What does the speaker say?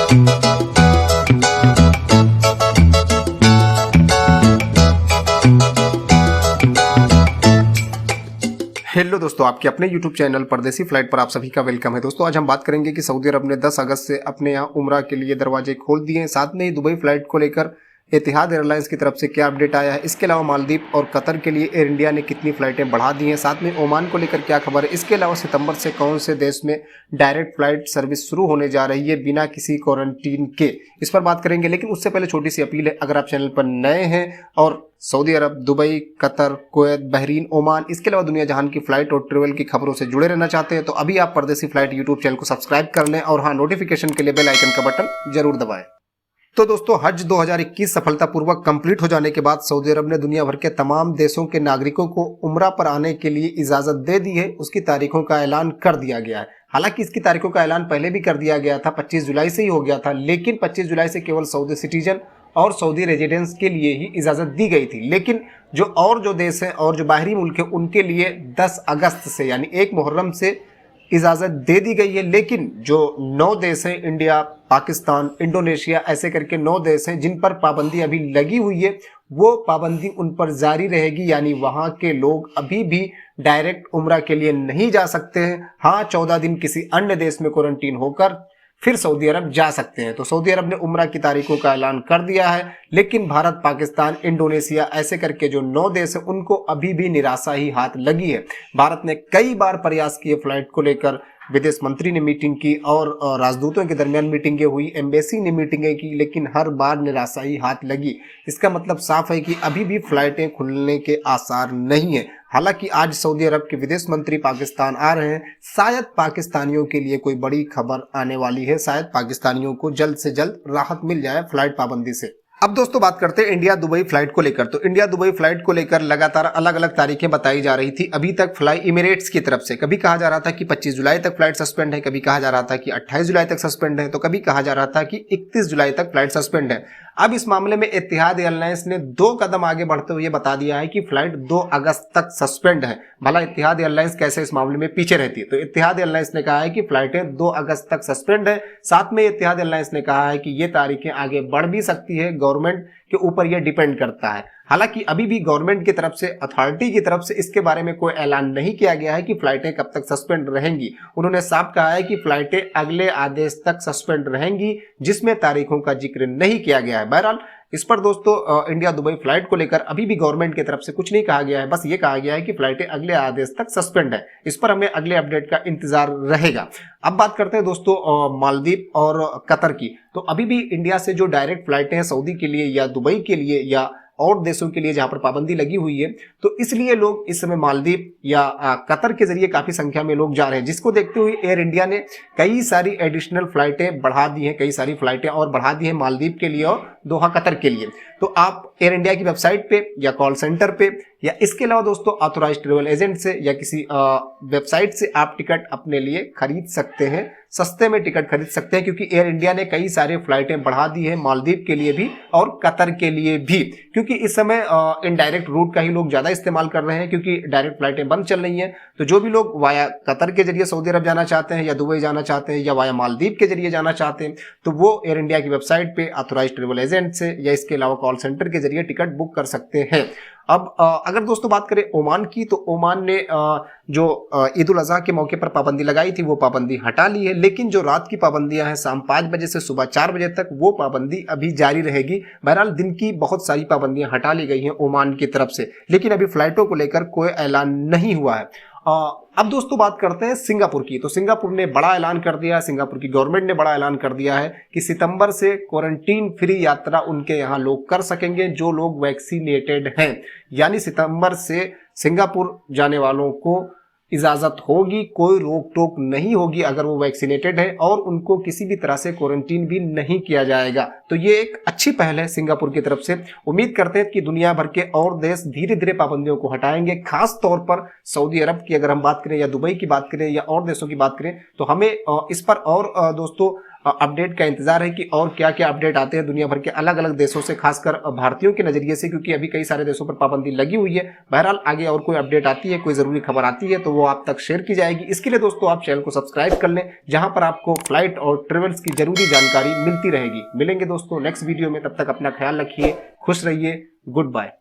Hello दोस्तों, आपके अपने YouTube चैनल परदेसी फ्लाइट पर आप सभी का वेलकम है। दोस्तों आज हम बात करेंगे कि सऊदी अरब ने 10 अगस्त से अपने यहाँ उम्रा के लिए दरवाजे खोल दिए हैं। साथ में ही दुबई फ्लाइट को लेकर एतिहाद एयरलाइंस की तरफ से क्या अपडेट आया है, इसके अलावा मालदीव और कतर के लिए एयर इंडिया ने कितनी फ़्लाइटें बढ़ा दी हैं, साथ में ओमान को लेकर क्या खबर है, इसके अलावा सितंबर से कौन से देश में डायरेक्ट फ्लाइट सर्विस शुरू होने जा रही है बिना किसी क्वारंटीन के, इस पर बात करेंगे। लेकिन उससे पहले छोटी सी अपील है, अगर आप चैनल पर नए हैं और Saudi Arab, Dubai, Qatar, Kuwait, Bahrain, Oman, इसके अलावा दुनिया जहान की फ्लाइट और ट्रेवल की खबरों से जुड़े रहना चाहते हैं तो अभी आप परदेसी फ्लाइट यूट्यूब चैनल को सब्सक्राइब कर लें और हाँ, नोटिफिकेशन के लिए बेल आइकन का बटन जरूर दबाएं। तो दोस्तों, हज 2021 सफलतापूर्वक कंप्लीट हो जाने के बाद सऊदी अरब ने दुनिया भर के तमाम देशों के नागरिकों को उम्रा पर आने के लिए इजाजत दे दी है। उसकी तारीखों का ऐलान कर दिया गया है। हालांकि इसकी तारीखों का ऐलान पहले भी कर दिया गया था, 25 जुलाई से ही हो गया था, लेकिन 25 जुलाई से केवल सऊदी सिटीजन और सऊदी रेजिडेंट्स के लिए ही इजाजत दी गई थी। लेकिन जो देश हैं और जो बाहरी मुल्क हैं उनके लिए 10 अगस्त से यानी 1 मुहर्रम से इजाज़त दे दी गई है। लेकिन जो 9 देश हैं, इंडिया, पाकिस्तान, इंडोनेशिया, ऐसे करके 9 देश हैं जिन पर पाबंदी अभी लगी हुई है, वो पाबंदी उन पर जारी रहेगी। यानी वहाँ के लोग अभी भी डायरेक्ट उम्रा के लिए नहीं जा सकते हैं। हाँ, 14 दिन किसी अन्य देश में क्वारंटीन होकर फिर सऊदी अरब जा सकते हैं। तो सऊदी अरब ने उम्रा की तारीखों का ऐलान कर दिया है, लेकिन भारत, पाकिस्तान, इंडोनेशिया, ऐसे करके जो 9 देश हैं उनको अभी भी निराशा ही हाथ लगी है। भारत ने कई बार प्रयास किए फ्लाइट को लेकर, विदेश मंत्री ने मीटिंग की और राजदूतों के दरमियान मीटिंगें हुई, एम्बेसी ने मीटिंगें की, लेकिन हर बार निराशा ही हाथ लगी। इसका मतलब साफ है कि अभी भी फ्लाइटें खुलने के आसार नहीं है। हालांकि आज सऊदी अरब के विदेश मंत्री पाकिस्तान आ रहे हैं। शायद पाकिस्तानियों के लिए कोई बड़ी खबर आने वाली है, शायद पाकिस्तानियों को जल्द से जल्द राहत मिल जाए फ्लाइट पाबंदी से। अब दोस्तों बात करते हैं इंडिया दुबई फ्लाइट को लेकर। तो इंडिया दुबई फ्लाइट को लेकर लगातार अलग अलग तारीखें बताई जा रही थी। अभी तक फ्लाई इमिरेट्स की तरफ से कभी कहा जा रहा था कि 25 जुलाई तक फ्लाइट सस्पेंड है, कभी कहा जा रहा था कि 28 जुलाई तक सस्पेंड है, तो कभी कहा जा रहा था कि 31 जुलाई तक फ्लाइट सस्पेंड है। अब इस मामले में एतिहाद एयरलाइंस ने 2 कदम आगे बढ़ते हुए बता दिया है कि फ्लाइट 2 अगस्त तक सस्पेंड है। भला एतिहाद एयरलाइंस कैसे इस मामले में पीछे रहती है। तो एतिहाद एयरलाइंस ने कहा है कि फ्लाइटें 2 अगस्त तक सस्पेंड है। साथ में एतिहाद एयरलाइंस ने कहा है कि ये तारीखें आगे बढ़ भी सकती है, गवर्नमेंट के ऊपर यह डिपेंड करता है। हालांकि अभी भी गवर्नमेंट की तरफ से, अथॉरिटी की तरफ से इसके बारे में कोई ऐलान नहीं किया गया है कि फ्लाइटें कब तक सस्पेंड रहेंगी। उन्होंने साफ कहा है कि फ्लाइटें अगले आदेश तक सस्पेंड रहेंगी, जिसमें तारीखों का जिक्र नहीं किया गया है। बहरहाल इस पर दोस्तों इंडिया दुबई फ्लाइट को लेकर अभी भी गवर्नमेंट की तरफ से कुछ नहीं कहा गया है। बस ये कहा गया है कि फ्लाइटें अगले आदेश तक सस्पेंड है। इस पर हमें अगले अपडेट का इंतजार रहेगा। अब बात करते हैं दोस्तों मालदीव और कतर की। तो अभी भी इंडिया से जो डायरेक्ट फ्लाइटें हैं सऊदी के लिए या दुबई के लिए या और देशों के लिए जहां पर पाबंदी लगी हुई है, तो इसलिए लोग इस समय मालदीव या कतर के जरिए काफी संख्या में लोग जा रहे हैं, जिसको देखते हुए एयर इंडिया ने कई सारी एडिशनल फ्लाइटें बढ़ा दी हैं, कई सारी फ्लाइटें और बढ़ा दी हैं मालदीव के लिए और दोहा कतर के लिए। तो आप एयर इंडिया की वेबसाइट पे या कॉल सेंटर पे या इसके अलावा दोस्तों ऑथोराइज्ड ट्रेवल एजेंट से या किसी वेबसाइट से आप टिकट अपने लिए खरीद सकते हैं, सस्ते में टिकट खरीद सकते हैं, क्योंकि एयर इंडिया ने कई सारे फ्लाइटें बढ़ा दी है मालदीव के लिए भी और कतर के लिए भी, क्योंकि इस समय इनडायरेक्ट रूट का ही लोग ज्यादा इस्तेमाल कर रहे हैं, क्योंकि डायरेक्ट फ्लाइटें बंद चल रही हैं। तो जो भी लोग वाया कतर के जरिए सऊदी अरब जाना चाहते हैं या दुबई जाना चाहते हैं या वाया मालदीव के जरिए जाना चाहते हैं, तो वो एयर इंडिया की वेबसाइट पे ऑथोराइज्ड ट्रेवल एजेंट से या इसके अलावा कॉल सेंटर के जरिए टिकट बुक कर सकते हैं। अब अगर दोस्तों बात करें ओमान की, तो ओमान ने जो ईद उल अजहा के मौके पर पाबंदी लगाई थी वो पाबंदी हटा ली है, लेकिन जो रात की पाबंदियां हैं शाम 5 बजे से सुबह 4 बजे तक, वो पाबंदी अभी जारी रहेगी। बहरहाल दिन की बहुत सारी पाबंदियां हटा ली गई हैं ओमान की तरफ से, लेकिन अभी फ्लाइटों को लेकर कोई ऐलान नहीं हुआ है। अब दोस्तों बात करते हैं सिंगापुर की। तो सिंगापुर ने बड़ा ऐलान कर दिया है, सिंगापुर की गवर्नमेंट ने बड़ा ऐलान कर दिया है कि सितंबर से क्वारंटीन फ्री यात्रा उनके यहाँ लोग कर सकेंगे जो लोग वैक्सीनेटेड हैं। यानी सितंबर से सिंगापुर जाने वालों को इजाजत होगी, कोई रोक टोक नहीं होगी अगर वो वैक्सीनेटेड है, और उनको किसी भी तरह से क्वारंटीन भी नहीं किया जाएगा। तो ये एक अच्छी पहल है सिंगापुर की तरफ से। उम्मीद करते हैं कि दुनिया भर के और देश धीरे धीरे पाबंदियों को हटाएंगे। खास तौर पर सऊदी अरब की अगर हम बात करें या दुबई की बात करें या और देशों की बात करें, तो हमें इस पर और दोस्तों अपडेट का इंतजार है कि और क्या क्या अपडेट आते हैं दुनिया भर के अलग अलग देशों से, खासकर भारतीयों के नजरिए से, क्योंकि अभी कई सारे देशों पर पाबंदी लगी हुई है। बहरहाल आगे और कोई अपडेट आती है, कोई जरूरी खबर आती है तो वो आप तक शेयर की जाएगी। इसके लिए दोस्तों आप चैनल को सब्सक्राइब कर लें, जहां पर आपको फ्लाइट और ट्रेवल्स की जरूरी जानकारी मिलती रहेगी। मिलेंगे दोस्तों नेक्स्ट वीडियो में, तब तक अपना ख्याल रखिए, खुश रहिए, गुड बाय।